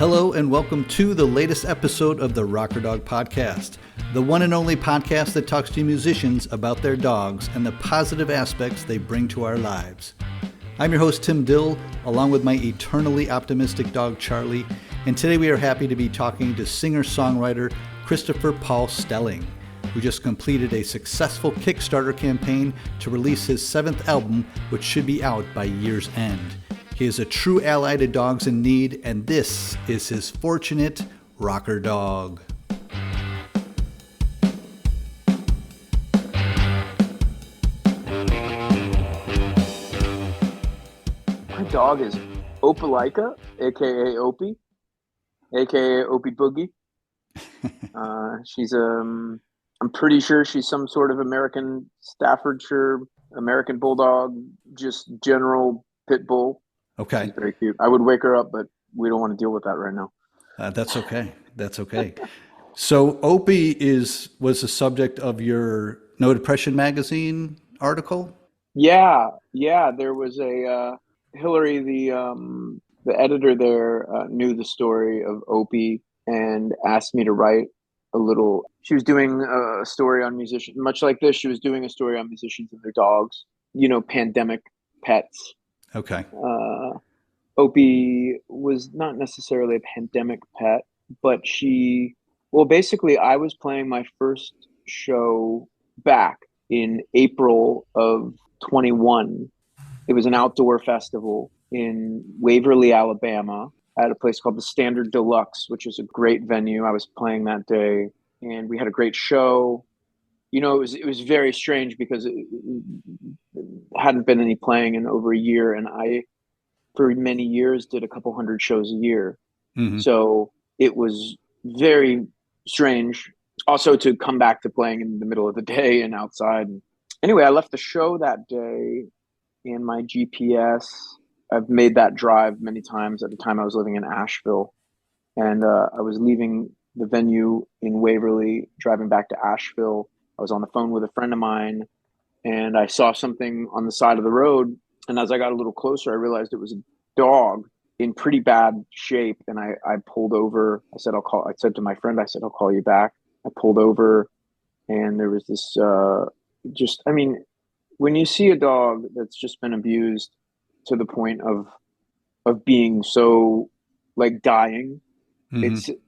Hello and welcome to the latest episode of the Rocker Dog Podcast, the one and only podcast that talks to musicians about their dogs and the positive aspects they bring to our lives. I'm your host, Tim Dill, along with my eternally optimistic dog, Charlie, and today we are happy to be talking to singer-songwriter Christopher Paul Stelling, who just completed a successful Kickstarter campaign to release his 7th album, which should be out by year's end. He is a true ally to dogs in need, and this is his fortunate rocker dog. My dog is Opie, aka Opie, aka Opie Boogie. I'm pretty sure she's some sort of American Staffordshire, American Bulldog, just general pit bull. Okay. She's very cute. I would wake her up, but we don't want to deal with that right now. That's okay. That's okay. So Opie was the subject of your No Depression magazine article? Yeah. There was a Hillary, the editor there, knew the story of Opie and asked me to write a little. She was doing a story on musicians, much like this. She was doing a story on musicians and their dogs. Pandemic pets. Okay. Opie was not necessarily a pandemic pet, but basically I was playing my first show back in April of 21. It was an outdoor festival in Waverly, Alabama, at a place called the Standard Deluxe, which is a great venue. I was playing that day and we had a great show. It was very strange because it hadn't been any playing in over a year, and I, for many years, did a couple hundred shows a year. Mm-hmm. So it was very strange also to come back to playing in the middle of the day and outside. Anyway, I left the show that day in my GPS. I've made that drive many times. At the time I was living in Asheville, and I was leaving the venue in Waverly, driving back to Asheville. I was on the phone with a friend of mine and I saw something on the side of the road. And as I got a little closer, I realized it was a dog in pretty bad shape. And I pulled over. I said to my friend, I'll call you back. I pulled over and there was this, when you see a dog that's just been abused to the point of being so like dying, mm-hmm. It's, it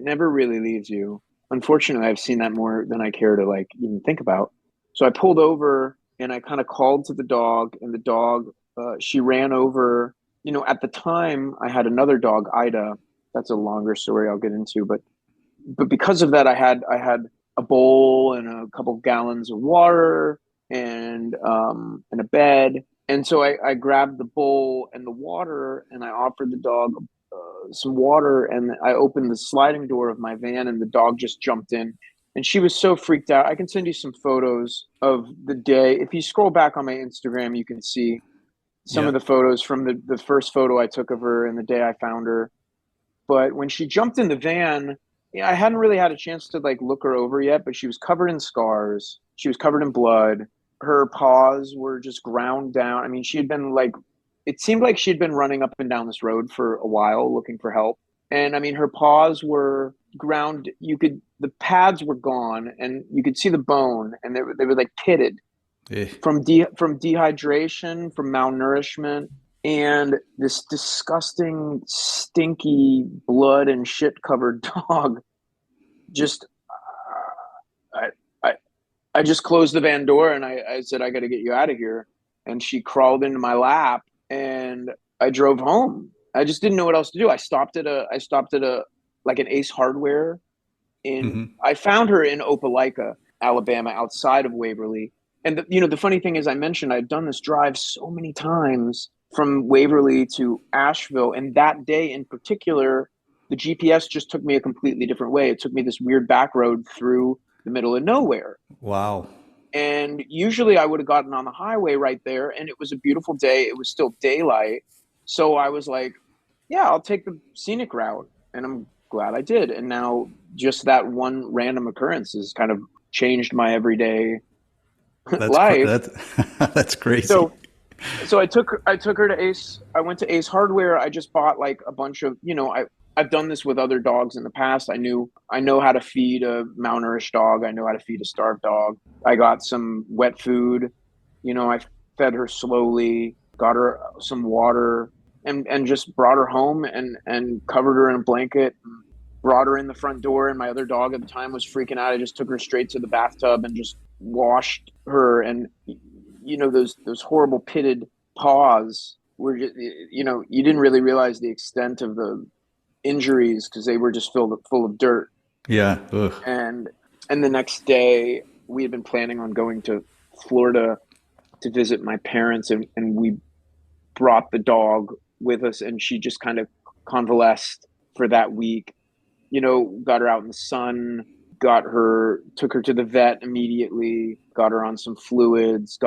never really leaves you. Unfortunately, I've seen that more than I care to like even think about. So I pulled over and I kind of called to the dog, and the dog, she ran over. At the time I had another dog, Ida. That's a longer story I'll get into, but because of that, I had a bowl and a couple gallons of water and a bed. And so I grabbed the bowl and the water and I offered the dog some water, and I opened the sliding door of my van and the dog just jumped in, and she was so freaked out. I can send you some photos of the day. If you scroll back on my Instagram, you can see some of the photos from the first photo I took of her and the day I found her. But when she jumped in the van, I hadn't really had a chance to like look her over yet, but she was covered in scars. She was covered in blood. Her paws were just ground down. I mean, she had been it seemed like she'd been running up and down this road for a while looking for help. And I mean, her paws were ground. The pads were gone and you could see the bone, and they were like pitted from dehydration, from malnourishment, and this disgusting, stinky blood and shit covered dog. Just, I just closed the van door and I said, I got to get you out of here. And she crawled into my lap. And I drove home. I just didn't know what else to do. I stopped at an Ace Hardware I found her in Opelika, Alabama, outside of Waverly. And the funny thing is, I mentioned I'd done this drive so many times from Waverly to Asheville. And that day in particular, the GPS just took me a completely different way. It took me this weird back road through the middle of nowhere. Wow. And usually I would have gotten on the highway right there, and it was a beautiful day. It was still daylight. So I was like, yeah, I'll take the scenic route. And I'm glad I did. And now just that one random occurrence has kind of changed my everyday life. That's crazy. So So I took her to Ace. I went to Ace Hardware. I just bought like a bunch of, I've done this with other dogs in the past. I know how to feed a malnourished dog. I know how to feed a starved dog. I got some wet food. I fed her slowly, got her some water, and just brought her home and covered her in a blanket. Brought her in the front door, and my other dog at the time was freaking out. I just took her straight to the bathtub and just washed her. And those horrible pitted paws were just, you didn't really realize the extent of the injuries because they were just full of dirt. Yeah. Ugh. And the next day we had been planning on going to Florida to visit my parents, and we brought the dog with us, and she just kind of convalesced for that week. Got her out in the sun, took her to the vet immediately, got her on some fluids,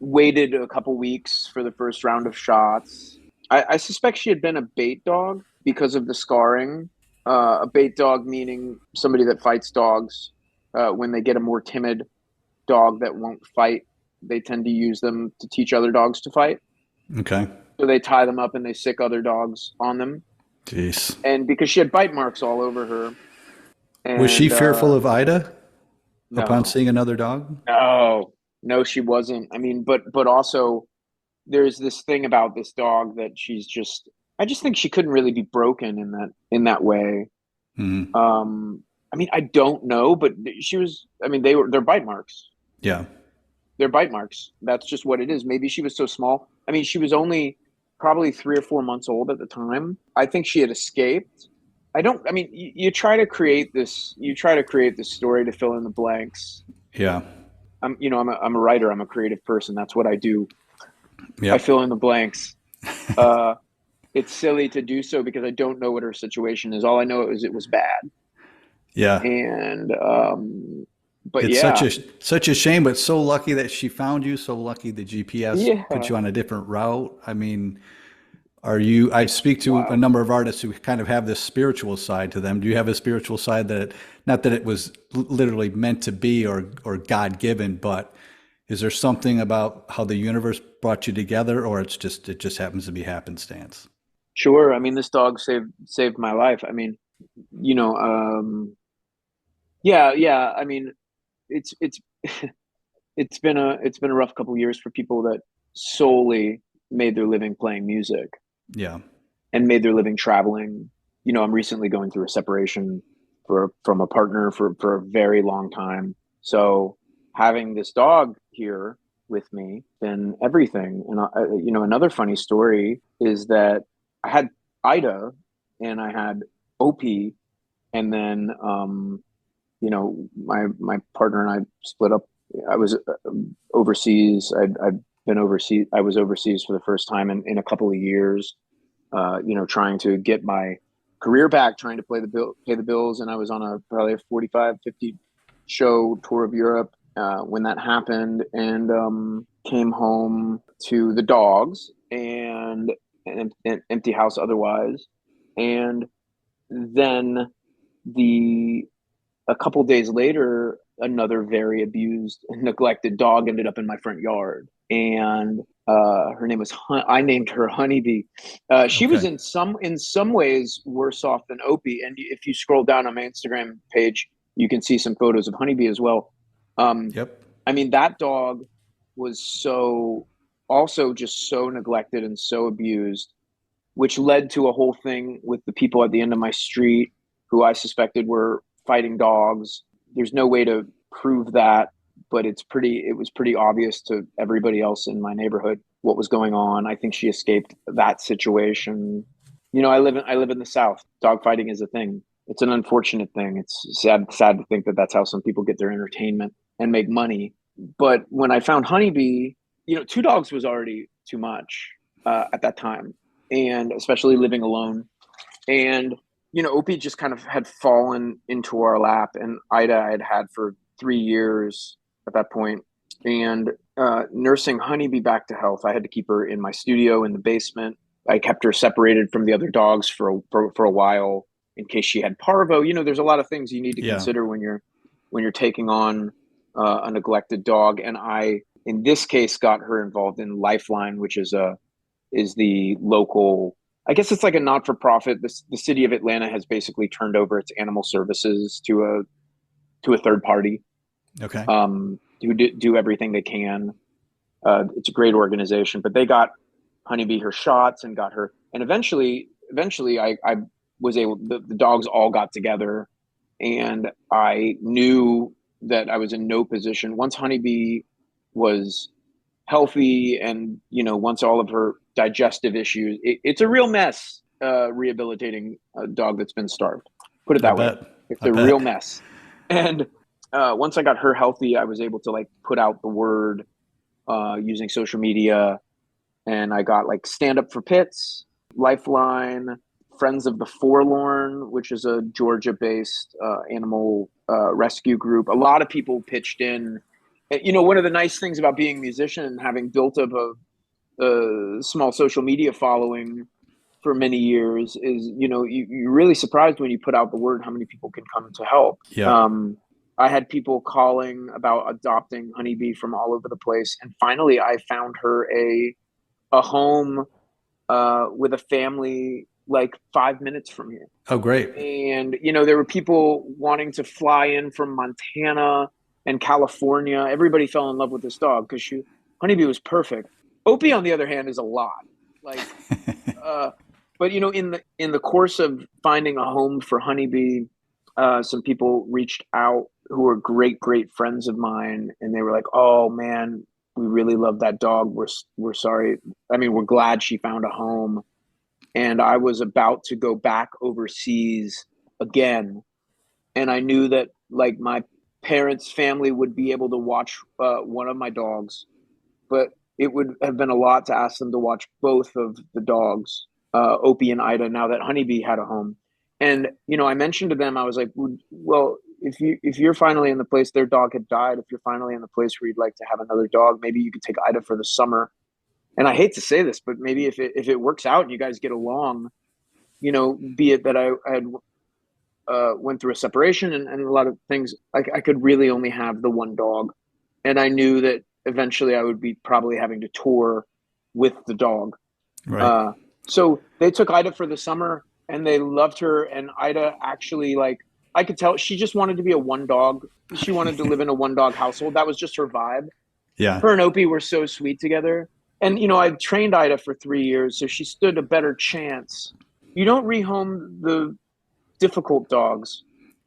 waited a couple weeks for the first round of shots. I suspect she had been a bait dog because of the scarring. A bait dog meaning somebody that fights dogs. When they get a more timid dog that won't fight, they tend to use them to teach other dogs to fight. Okay. So they tie them up and they sick other dogs on them. Jeez. And because she had bite marks all over her. Was she And fearful of Ida upon no, seeing another dog? no, she wasn't. I mean, but also there's this thing about this dog that I just think she couldn't really be broken in that way. Mm-hmm. I mean, I don't know, but they're bite marks. Yeah. They're bite marks. That's just what it is. Maybe she was so small. I mean, she was only probably 3 or 4 months old at the time. I think she had escaped. You try to create this story to fill in the blanks. Yeah. I'm a writer. I'm a creative person. That's what I do. I Yep. fill in the blanks. It's silly to do so because I don't know what her situation is. All I know is it was bad. Yeah. And, but It's yeah, such a shame, but so lucky that she found you. So lucky the GPS put yeah, you on a different route. I mean, I speak to a wow. number of artists who kind of have this spiritual side to them. Do you have a spiritual side not that it was literally meant to be or God given, but is there something about how the universe brought you together, or it just happens to be happenstance? Sure. I mean, this dog saved my life. I mean, you know, um, yeah, yeah. I mean, it's it's been a rough couple of years for people that solely made their living playing music Yeah. and made their living traveling. I'm recently going through a separation from a partner for a very long time. So having this dog here with me been everything. And another funny story is that I had Ida and I had Opie, and then my partner and I split up. I was overseas. I'd been overseas. I was overseas for the first time in a couple of years. Trying to get my career back, trying to pay the bills, and I was on probably a 45, 50 show tour of Europe when that happened, and came home to the dogs and an empty house otherwise, and then the a couple days later, another very abused and neglected dog ended up in my front yard. And her name was I named her Honeybee. She was Okay. in some ways worse off than Opie. And if you scroll down on my Instagram page, you can see some photos of Honeybee as well. Um, Yep. I mean, that dog was also just so neglected and so abused, which led to a whole thing with the people at the end of my street who I suspected were fighting dogs. There's no way to prove that, but it was pretty obvious to everybody else in my neighborhood what was going on. I think she escaped that situation. I live in the South. Dog fighting is a thing. It's an unfortunate thing. It's sad to think that that's how some people get their entertainment and make money. But when I found Honeybee, two dogs was already too much at that time, and especially living alone. And Opie just kind of had fallen into our lap, and Ida I had for 3 years at that point. And nursing Honeybee back to health, I had to keep her in my studio in the basement. I kept her separated from the other dogs for a while in case she had parvo. There's a lot of things you need to Yeah. consider when you're taking on a neglected dog. And I in this case, got her involved in Lifeline, which is the local, I guess it's like a not-for-profit. The city of Atlanta has basically turned over its animal services to a third party. Okay. Who do everything they can. It's a great organization, but they got Honeybee her shots and got her, and eventually I was able, the dogs all got together, and I knew that I was in no position once Honeybee was healthy, and once all of her digestive issues, it's a real mess rehabilitating a dog that's been starved, put it that way. It's a real mess. And once I got her healthy, I was able to like put out the word using social media, and I got like Stand Up for Pits, Lifeline, Friends of the Forlorn, which is a Georgia-based animal rescue group. A lot of people pitched in. One of the nice things about being a musician and having built up a small social media following for many years is, you're really surprised when you put out the word how many people can come to help. Yeah. I had people calling about adopting Honeybee from all over the place. And finally, I found her a home with a family like 5 minutes from here. Oh, great. And, there were people wanting to fly in from Montana and California. Everybody fell in love with this dog because Honeybee was perfect. Opie, on the other hand, is a lot. Like, but in the course of finding a home for Honeybee, some people reached out who were great friends of mine, and they were like, "Oh man, we really love that dog. We're sorry. I mean, we're glad she found a home." And I was about to go back overseas again, and I knew that like my parents' family would be able to watch one of my dogs, but it would have been a lot to ask them to watch both of the dogs, Opie and Ida, now that Honeybee had a home. And, I mentioned to them, I was like, well, if you're finally in the place, their dog had died, if you're finally in the place where you'd like to have another dog, maybe you could take Ida for the summer. And I hate to say this, but maybe if it works out and you guys get along, be it that I had went through a separation and a lot of things, I could really only have the one dog. And I knew that eventually I would be probably having to tour with the dog. Right. So they took Ida for the summer and they loved her. And Ida actually, like, I could tell she just wanted to be a one dog. She wanted to live in a one dog household. That was just her vibe. Yeah. Her and Opie were so sweet together. And, I've trained Ida for 3 years, so she stood a better chance. You don't rehome the difficult dogs.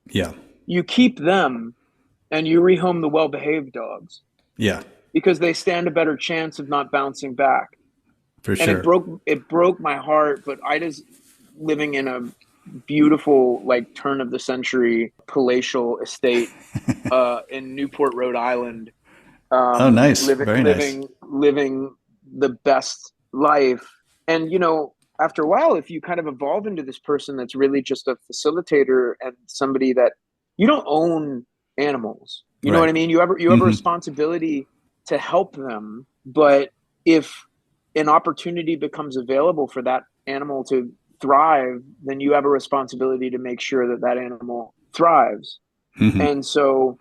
Yeah. You keep them and you rehome the well-behaved dogs. Yeah. Because they stand a better chance of not bouncing back. For and sure. it broke my heart, but Ida's living in a beautiful, like, turn of the century palatial estate in Newport, Rhode Island. Oh, nice. Very nice. Living the best life. And, after a while, if you kind of evolve into this person that's really just a facilitator and somebody that you don't own animals, you know what I mean? You have a responsibility to help them. But if an opportunity becomes available for that animal to thrive, then you have a responsibility to make sure that that animal thrives. And so,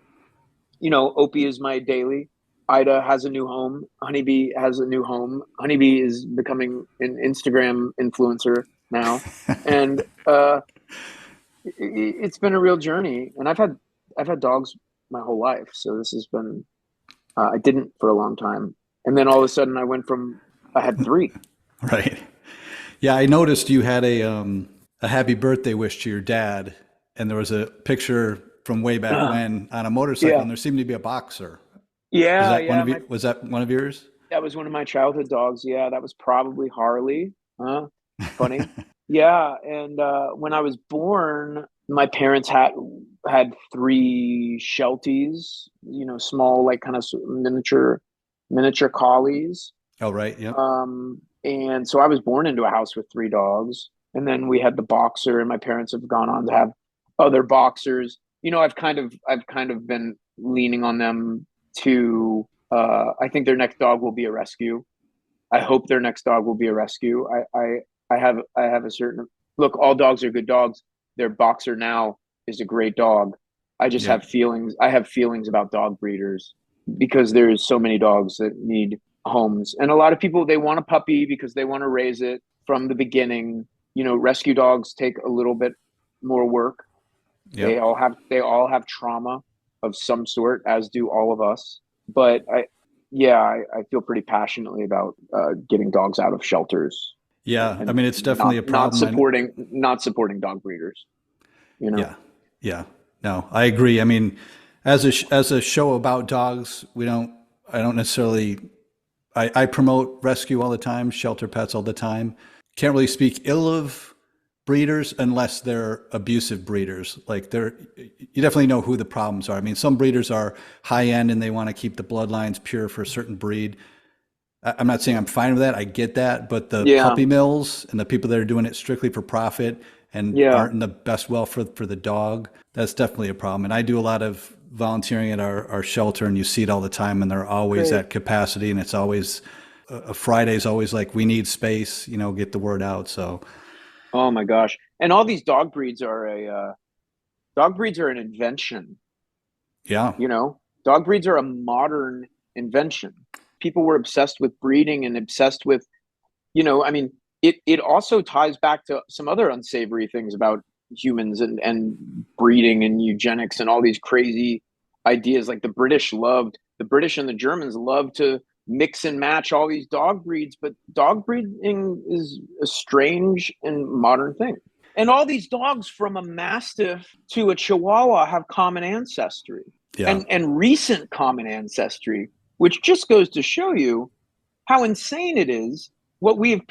Opie is my daily. Ida has a new home. Honeybee has a new home. Honeybee is becoming an Instagram influencer now. And it's been a real journey. And I've had dogs my whole life. So this has been, I didn't for a long time. And then all of a sudden I had 3. Right. Yeah. I noticed you had a happy birthday wish to your dad, and there was a picture from way back when on a motorcycle, Yeah. and there seemed to be a boxer. Yeah. Was that one of yours? That was one of my childhood dogs. Yeah. That was probably Harley. Funny. Yeah. And when I was born, my parents had 3 Shelties, small, like kind of miniature collies. Oh, right. Yeah. And so I was born into a house with 3 dogs, and then we had the boxer, and my parents have gone on to have other boxers. I've kind of been leaning on them to, I think their next dog will be a rescue. I hope their next dog will be a rescue. I have a certain look. All dogs are good dogs. Their boxer now is a great dog. I just have feelings. I have feelings about dog breeders because there's so many dogs that need homes. And a lot of people, they want a puppy because they want to raise it from the beginning. You know, rescue dogs take a little bit more work. Yep. They all have trauma of some sort, as do all of us. But I feel pretty passionately about getting dogs out of shelters. Yeah, And I mean, it's definitely a problem. Not supporting dog breeders. You know. Yeah, yeah. No, I agree. I mean, as a show about dogs, I don't necessarily. I promote rescue all the time, shelter pets all the time. Can't really speak ill of breeders unless they're abusive breeders. Like you definitely know who the problems are. I mean, some breeders are high end and they want to keep the bloodlines pure for a certain breed. I'm not saying I'm fine with that. I get that, but the puppy mills and the people that are doing it strictly for profit and aren't in the best welfare for the dog, that's definitely a problem. And I do a lot of volunteering at our shelter, and you see it all the time, and they're always at capacity, and it's always Friday's always like, we need space, get the word out. So, oh my gosh. And all these dog breeds are an invention. Yeah. Dog breeds are a modern invention. People were obsessed with breeding and obsessed with, I mean, it also ties back to some other unsavory things about humans and breeding and eugenics and all these crazy ideas. Like the British and the Germans loved to mix and match all these dog breeds, but dog breeding is a strange and modern thing. And all these dogs, from a Mastiff to a Chihuahua, have common ancestry and recent common ancestry, which just goes to show you how insane it is what we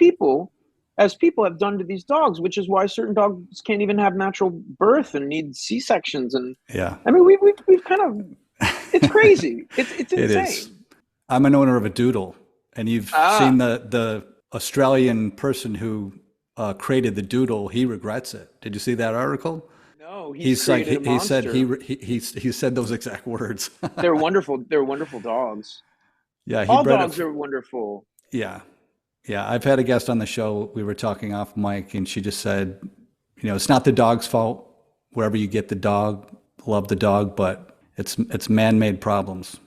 as people have done to these dogs, which is why certain dogs can't even have natural birth and need C-sections. And I mean, we've kind of, it's crazy. It's insane. It is. I'm an owner of a doodle, and you've seen the Australian person who created the doodle. He regrets it. Did you see that article? No, he said he said those exact words. They're wonderful. They're wonderful dogs. Yeah, all dogs are wonderful. Yeah. Yeah, I've had a guest on the show. We were talking off mic, and she just said, it's not the dog's fault. Wherever you get the dog, love the dog, but it's man-made problems.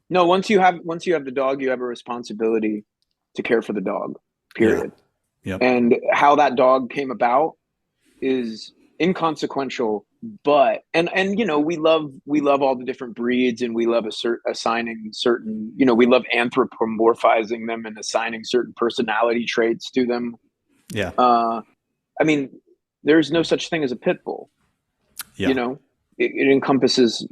No, once you have the dog, you have a responsibility to care for the dog. Period. Yeah. Yep. And how that dog came about is inconsequential, but and we love all the different breeds, and we love assigning certain, we love anthropomorphizing them and assigning certain personality traits to them. Yeah. I mean, there's no such thing as a pit bull. Yeah. It encompasses,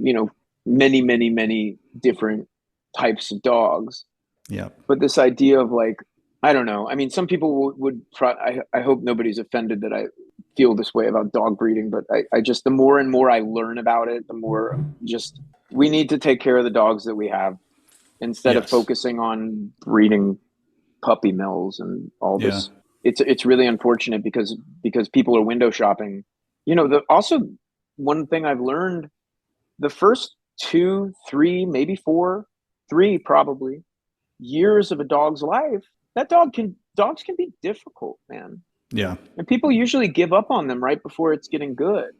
many, many, many different types of dogs. Yeah. But this idea of like, I don't know. I mean, some people would I hope nobody's offended that I feel this way about dog breeding, but I just, the more and more I learn about it, the more just, we need to take care of the dogs that we have instead of focusing on breeding puppy mills and all this. It's really unfortunate because people are window shopping. Also one thing I've learned, the first 2, 3, maybe 4, 3 probably years of a dog's life, dogs can be difficult, man. Yeah. And people usually give up on them right before it's getting good.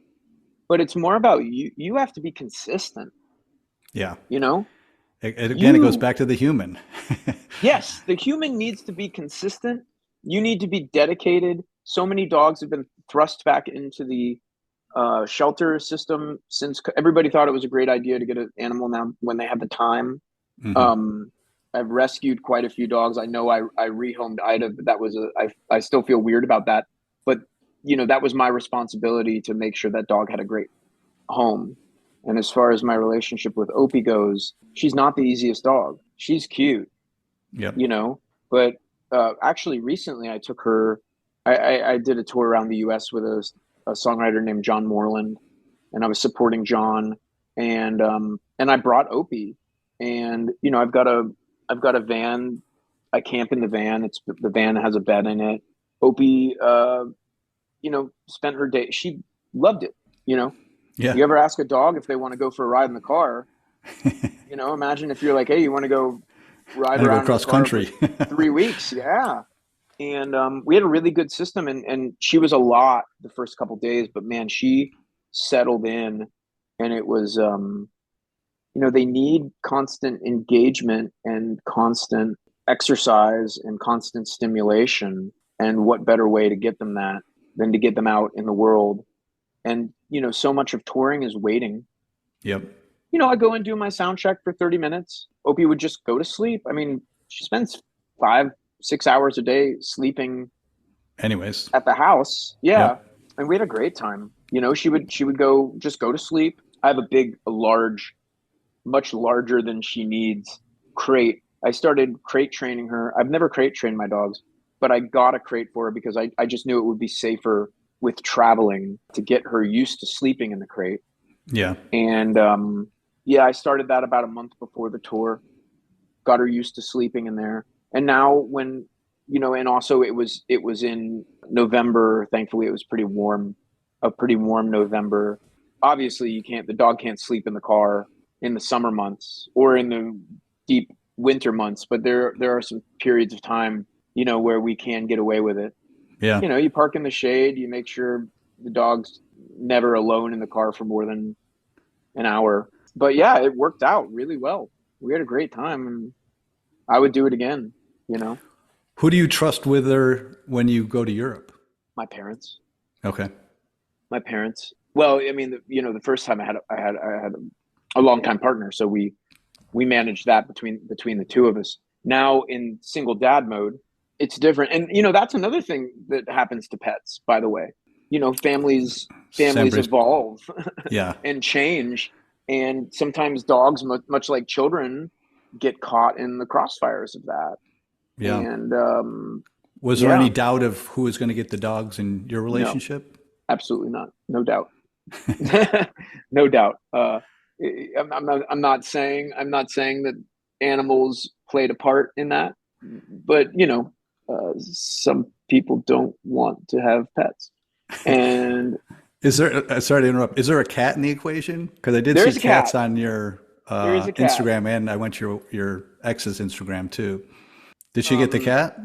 But it's more about you have to be consistent. Yeah. It goes back to the human. Yes, the human needs to be consistent. You need to be dedicated. So many dogs have been thrust back into the shelter system since everybody thought it was a great idea to get an animal now when they have the time. Mm-hmm. I've rescued quite a few dogs. I know I rehomed Ida, but that was I still feel weird about that. But, that was my responsibility to make sure that dog had a great home. And as far as my relationship with Opie goes, she's not the easiest dog. She's cute, but actually recently I took her, I did a tour around the US with a songwriter named John Moreland, and I was supporting John, and I brought Opie, and, I've got a van. I camp in the van. The van has a bed in it. Opie, spent her day. She loved it. Yeah. You ever ask a dog if they want to go for a ride in the car? Imagine if you're like, hey, you want to go ride around across country for 3 weeks? Yeah. And we had a really good system, and she was a lot the first couple of days, but man, she settled in, and it was they need constant engagement and constant exercise and constant stimulation. And what better way to get them that than to get them out in the world? And, so much of touring is waiting. Yep. I go and do my sound check for 30 minutes. Opie would just go to sleep. I mean, she spends 5-6 hours a day sleeping Anyways. at the house. Yeah. Yep. And we had a great time. She would go to sleep. I have a large, much larger than she needs crate. I started crate training her. I've never crate trained my dogs, but I got a crate for her because I just knew it would be safer with traveling to get her used to sleeping in the crate. Yeah. And I started that about a month before the tour, got her used to sleeping in there. And now when, and also it was in November. Thankfully, it was a pretty warm November. Obviously, the dog can't sleep in the car in the summer months or in the deep winter months, but there are some periods of time, where we can get away with it. Yeah. You park in the shade, you make sure the dog's never alone in the car for more than an hour. But yeah, it worked out really well. We had a great time, and I would do it again, Who do you trust with her when you go to Europe? My parents. Okay. My parents. Well, I mean, the first time I had a longtime partner, so we managed that between the two of us. Now in single dad mode, it's different. And that's another thing that happens to pets, by the way. Families evolve Yeah. and change, and sometimes dogs, much like children, get caught in the crossfires of that. Yeah. And was there any doubt of who was going to get the dogs in your relationship? No, absolutely not. No doubt. No doubt. I'm not saying that animals played a part in that, but some people don't want to have pets. And is there? Sorry to interrupt. Is there a cat in the equation? Because I did see cats on your Instagram, and I went to your ex's Instagram too. Did she get the cat?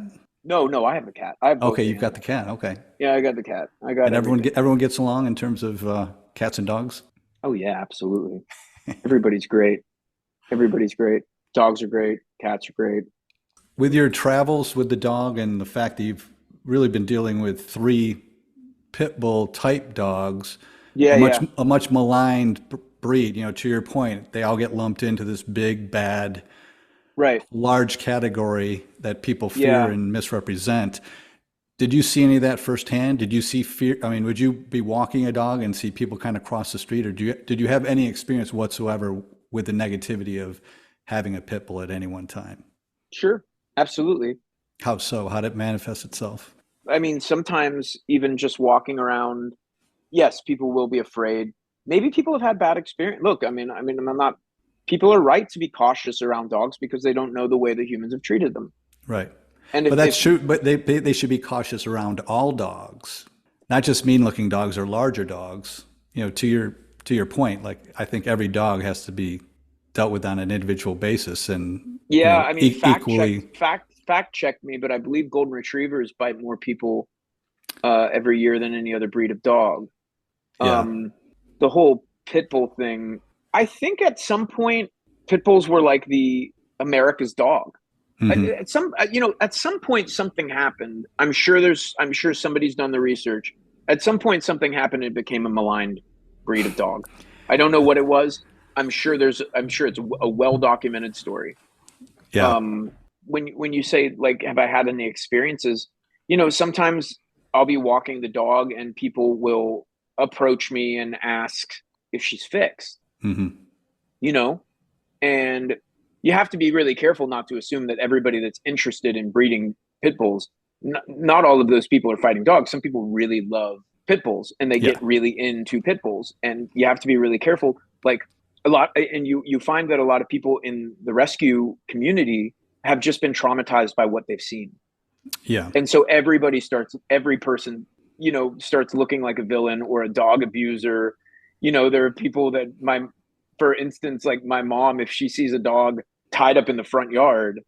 No, I have the cat. I have okay, you've got the cat. Okay. Yeah, I got the cat. I got. And everyone gets along in terms of cats and dogs. Oh yeah, absolutely. Everybody's great. Everybody's great. Dogs are great. Cats are great. With your travels with the dog and the fact that you've really been dealing with 3 pit bull type dogs, a much maligned breed, to your point, they all get lumped into this big, bad, large category that people fear and misrepresent. Did you see any of that firsthand? Did you see fear? I mean, would you be walking a dog and see people kind of cross the street, or did you have any experience whatsoever with the negativity of having a pit bull at any one time? Sure, absolutely. How so? How did it manifest itself? I mean, sometimes even just walking around, yes, people will be afraid. Maybe people have had bad experience. Look, I'm not. People are right to be cautious around dogs because they don't know the way that humans have treated them. Right. But that's true. But they should be cautious around all dogs, not just mean-looking dogs or larger dogs. To your point, like I think every dog has to be dealt with on an individual basis, and equally. Fact check me, but I believe golden retrievers bite more people every year than any other breed of dog. Yeah. The whole pit bull thing. I think at some point pit bulls were like the America's dog. Mm-hmm. At some point something happened. I'm sure somebody's done the research. At some point something happened and it became a maligned breed of dog. I don't know what it was. I'm sure it's a well-documented story. Yeah. When you say, like, have I had any experiences? Sometimes I'll be walking the dog and people will approach me and ask if she's fixed. Mm-hmm. And you have to be really careful not to assume that everybody that's interested in breeding pit bulls, not all of those people are fighting dogs. Some people really love pit bulls and they get really into pit bulls, and you have to be really careful. Like you find that a lot of people in the rescue community have just been traumatized by what they've seen. Yeah. And so every person, starts looking like a villain or a dog abuser. There are people that for instance, like my mom, if she sees a dog tied up in the front yard,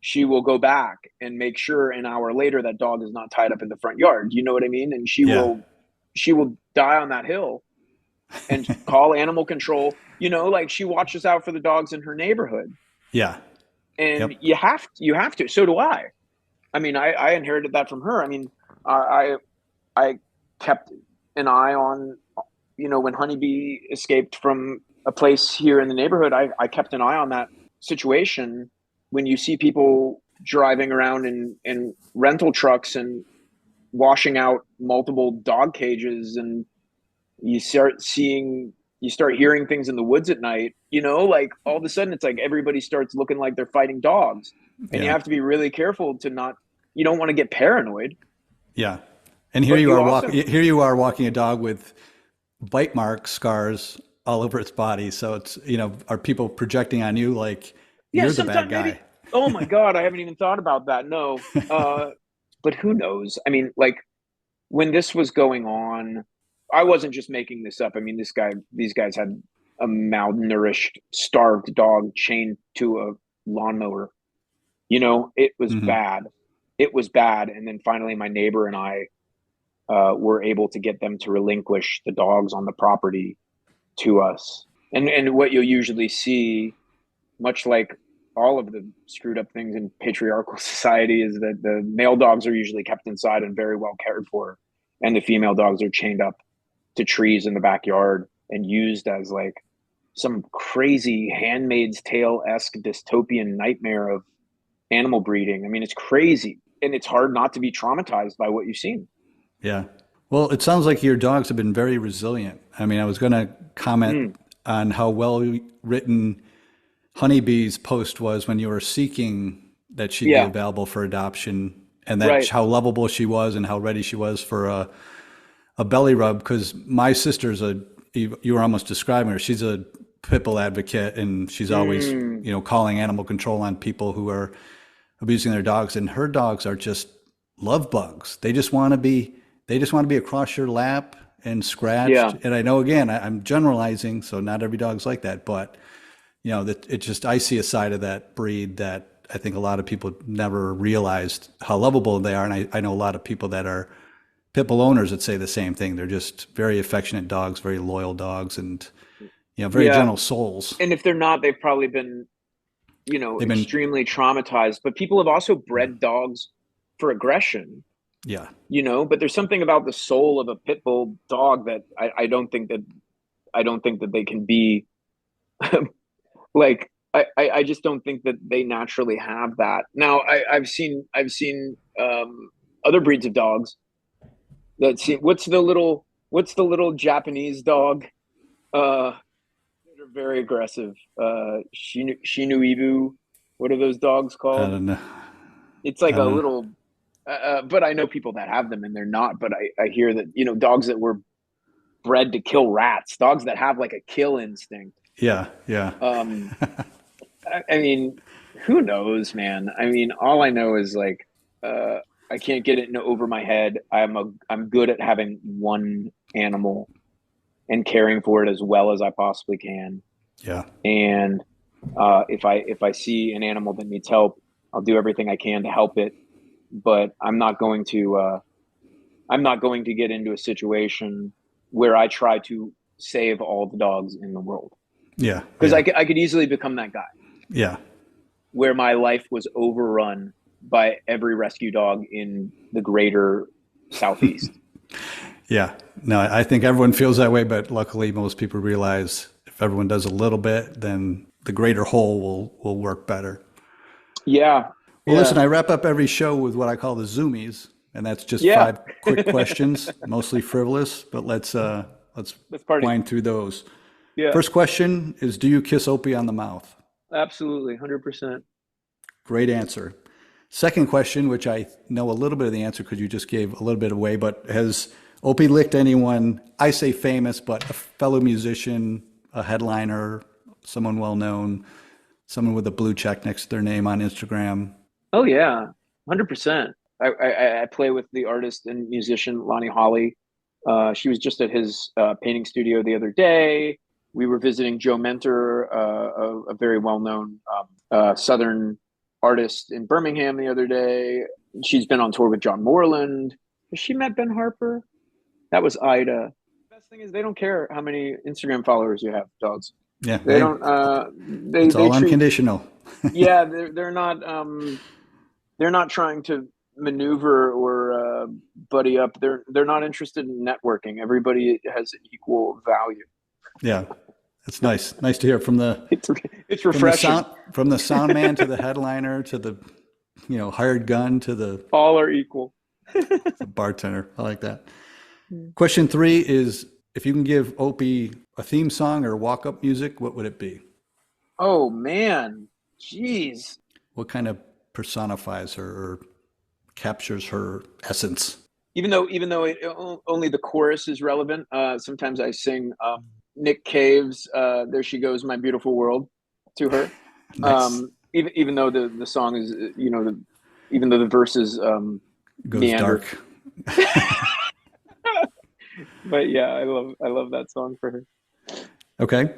she will go back and make sure an hour later that dog is not tied up in the front yard. You know what I mean? And she will die on that hill and call animal control. Like she watches out for the dogs in her neighborhood. Yeah. And Yep. you have to. So do I. I mean, I inherited that from her. I mean, I kept an eye on, when Honeybee escaped from a place here in the neighborhood, I kept an eye on that situation. When you see people driving around in rental trucks and washing out multiple dog cages, and you start hearing things in the woods at night, like all of a sudden it's like everybody starts looking like they're fighting dogs. And you Yeah. have to be really careful you don't want to get paranoid. Yeah. And here But you you are also, walking a dog with bite marks, scars all over its body. So it's, are people projecting on you like yeah, you're the bad sometimes guy? maybe, oh my God, I haven't even thought about that. No. But who knows? I mean, like when this was going on, I wasn't just making this up. I mean, these guys had a malnourished, starved dog chained to a lawnmower. It was Hmm. bad. It was bad. And then finally, my neighbor and I were able to get them to relinquish the dogs on the property to us. And what you'll usually see, much like all of the screwed up things in patriarchal society, is that the male dogs are usually kept inside and very well cared for, and the female dogs are chained up to trees in the backyard and used as like some crazy Handmaid's Tale-esque dystopian nightmare of animal breeding. I mean, it's crazy, and it's hard not to be traumatized by what you've seen. Yeah. Well, it sounds like your dogs have been very resilient. I mean, I was going to comment Mm, on how well written Honeybee's post was when you were seeking that she'd be yeah, available for adoption, and that right. how lovable she was and how ready she was for a belly rub. Because my sister's you were almost describing her. She's a pit bull advocate, and she's always, Mm, calling animal control on people who are abusing their dogs. And her dogs are just love bugs. They just want to be across your lap and scratched. yeah, And I know, again, I'm generalizing, so not every dog's like that, but that it just, I see a side of that breed that I think a lot of people never realized how lovable they are. And I know a lot of people that are pit bull owners that say the same thing. They're just very affectionate dogs, very loyal dogs, and, very yeah. gentle souls. And if they're not, they've probably been, They've been, extremely traumatized. But people have also bred dogs for aggression, yeah, but there's something about the soul of a pit bull dog that I don't think that they can be like I just don't think that they naturally have that. Now I've seen other breeds of dogs that see what's the little Japanese dog that are very aggressive, Shinu Ibu. What are those dogs I called? don't know. It's like I a don't know. little but I know people that have them and they're not. But I hear that dogs that were bred to kill rats, dogs that have like a kill instinct. Yeah, yeah. Um, I mean, who knows, man? I mean, all I know is like uh, I can't get it over my head. I'm good at having one animal and caring for it as well as I possibly can. Yeah. And if I see an animal that needs help, I'll do everything I can to help it. But I'm not going to get into a situation where I try to save all the dogs in the world, Yeah, because yeah, I could easily become that guy yeah, where my life was overrun by every rescue dog in the greater Southeast. yeah. No, I think everyone feels that way, but luckily most people realize if everyone does a little bit, then the greater whole will work better. Yeah, Well, listen, yeah, I wrap up every show with what I call the zoomies, and that's just yeah. 5 quick questions, mostly frivolous, but let's Let's party. wind through those. Yeah, First question is, do you kiss Opie on the mouth? absolutely, 100%. Great answer. Second question, which I know a little bit of the answer because you just gave a little bit away, but has Opie licked anyone, I say famous, but a fellow musician, a headliner, someone well known, someone with a blue check next to their name on Instagram? Oh yeah, 100%. I play with the artist and musician Lonnie Holly. She was just at his painting studio the other day. We were visiting Joe Mentor, a very well-known Southern artist in Birmingham the other day. She's been on tour with John Moreland. Has she met Ben Harper? That was Ida. best thing is they don't care how many Instagram followers you have, dogs. Yeah. They don't, it's all unconditional. Yeah, they're not trying to maneuver or buddy up. They're not interested in networking. Everybody has equal value. Yeah, it's nice to hear from the. It's refreshing. From the sound man to the headliner to the, hired gun to the. All are equal. The bartender. I like that. Question 3 is, if you can give Opie a theme song or walk-up music, what would it be? Oh man, jeez. What kind of personifies her or captures her essence? Even though only the chorus is relevant, sometimes I sing Nick Cave's "There She Goes, My Beautiful World" to her. Nice. Even though the song is, even though the verses goes meander. dark. But yeah, I love that song for her. Okay.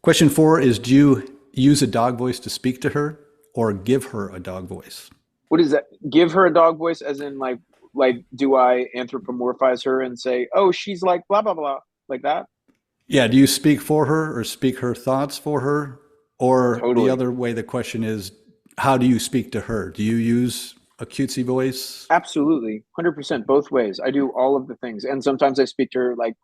Question 4 is, do you use a dog voice to speak to her or give her a dog voice? What is that? Give her a dog voice, as in like do I anthropomorphize her and say, oh, she's like blah blah blah, like that? Yeah. Do you speak for her or speak her thoughts for her? Or Totally. The other way the question is, how do you speak to her? Do you use a cutesy voice? Absolutely. 100%, both ways. I do all of the things. And sometimes I speak to her like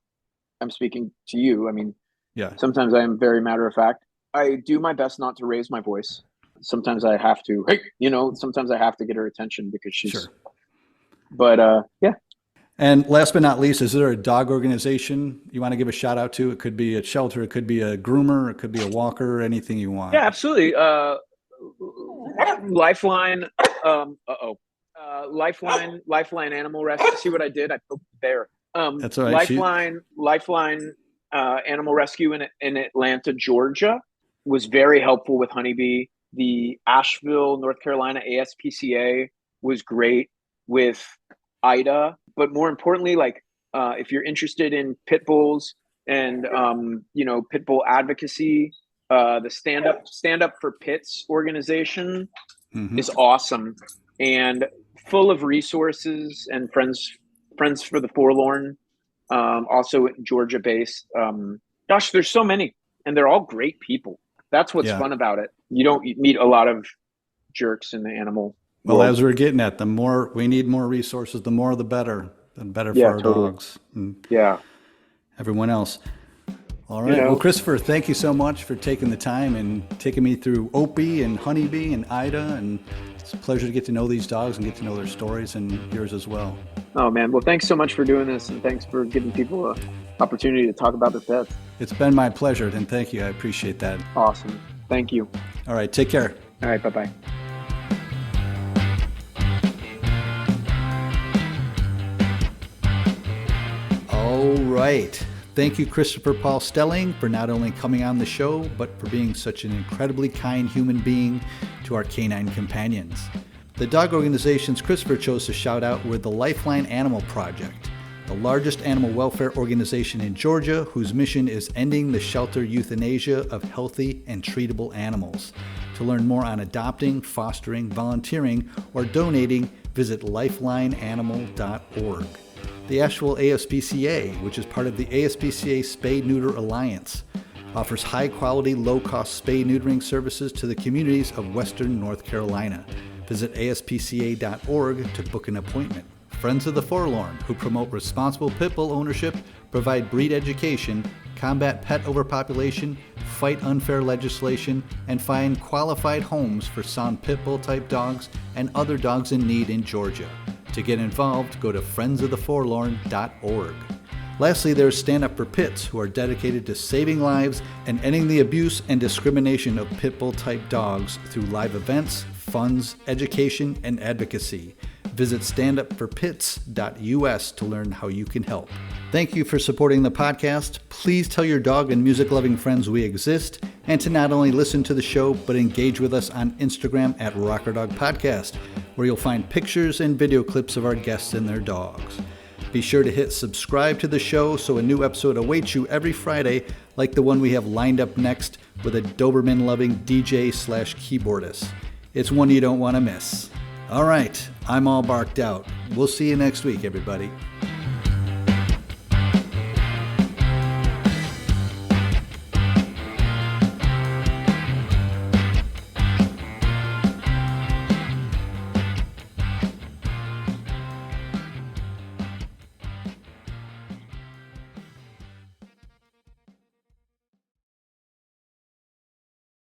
I'm speaking to you. I mean, Yeah. sometimes I am very matter of fact. I do my best not to raise my voice. Sometimes I have to, sometimes I have to get her attention because she's, Sure. But yeah. And last but not least, is there a dog organization you want to give a shout out to? It could be a shelter, it could be a groomer, it could be a walker, anything you want. Yeah, absolutely. Lifeline, Lifeline Animal Rescue. See what I did? I poked the bear. That's all right. Lifeline Animal Rescue in Atlanta, Georgia, was very helpful with Honeybee. The Asheville, North Carolina ASPCA was great with Ida. But more importantly, if you're interested in pit bulls and pit bull advocacy, the Stand Up for Pits organization is awesome and full of resources, and friends for the forlorn, also Georgia based. Gosh, there's so many, and they're all great people. That's what's fun about it. You don't meet a lot of jerks in the animal Well, world. as we're getting at, the more we need more resources, the more the better. The better for our dogs. And everyone else. All right. Well, Christopher, thank you so much for taking the time and taking me through Opie and Honeybee and Ida. And it's a pleasure to get to know these dogs and get to know their stories and yours as well. Oh, man. Well, thanks so much for doing this. And thanks for giving people an opportunity to talk about their pets. It's been my pleasure. And thank you. I appreciate that. Awesome. Thank you. All right. Take care. All right. Bye-bye. All right. Thank you, Christopher Paul Stelling, for not only coming on the show, but for being such an incredibly kind human being to our canine companions. The dog organizations Christopher chose to shout out were the Lifeline Animal Project, the largest animal welfare organization in Georgia, whose mission is ending the shelter euthanasia of healthy and treatable animals. To learn more on adopting, fostering, volunteering, or donating, visit lifelineanimal.org. The Asheville ASPCA, which is part of the ASPCA Spay-Neuter Alliance, offers high-quality, low-cost spay-neutering services to the communities of Western North Carolina. Visit aspca.org to book an appointment. Friends of the Forlorn, who promote responsible pit bull ownership, provide breed education, combat pet overpopulation, fight unfair legislation, and find qualified homes for sound pit bull type dogs and other dogs in need in Georgia. To get involved, go to friendsoftheforlorn.org. Lastly, there's Stand Up for Pits, who are dedicated to saving lives and ending the abuse and discrimination of pit bull type dogs through live events, funds, education, and advocacy. Visit standupforpits.us to learn how you can help. Thank you for supporting the podcast. Please tell your dog and music-loving friends we exist, and to not only listen to the show, but engage with us on Instagram at Rocker Dog Podcast, where you'll find pictures and video clips of our guests and their dogs. Be sure to hit subscribe to the show so a new episode awaits you every Friday, like the one we have lined up next with a Doberman-loving DJ/keyboardist. It's one you don't want to miss. All right, I'm all barked out. We'll see you next week, everybody.